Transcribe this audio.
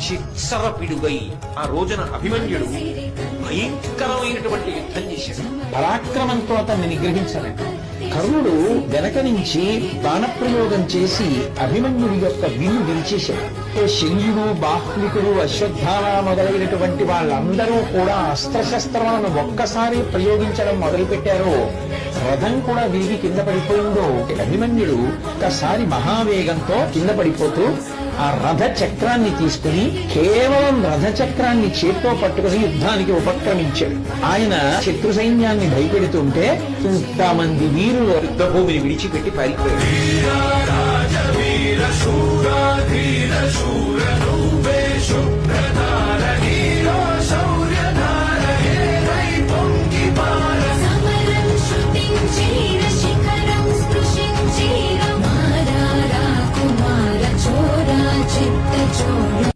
చిత్సర పిడుగై ఆ రోజున అభిమన్యుడు భయంకరమైనటువంటి యుద్ధం చేశాడు. పరాక్రమంతో అతన్ని నిగ్రహించలేదు. కర్ణుడు వెనక నుంచి బాణప్రయోగం చేసి అభిమన్యుడి యొక్క విల్లు విరిచేశాడు. శల్యుడు, బాహ్లికుడు, అశ్వత్థామ మొదలైనటువంటి వాళ్ళందరూ కూడా అస్త్రశస్త్రాలను ఒక్కసారి ప్రయోగించడం మొదలుపెట్టారో రథం కూడా విరిగి కింద పడిపోయిందో. అభిమన్యుడు ఒక్కసారి మహావేగంతో కింద పడిపోతూ ఆ రథ చక్రాన్ని తీసుకుని కేవలం రథ చక్రాన్ని చేత్తో పట్టుకుని యుద్ధానికి ఉపక్రమించాడు. ఆయన శత్రు సైన్యాన్ని భయపెడుతుంటే ఇంతమంది వీరులు యుద్ధ భూమిని విడిచిపెట్టి పారిపోయాడు.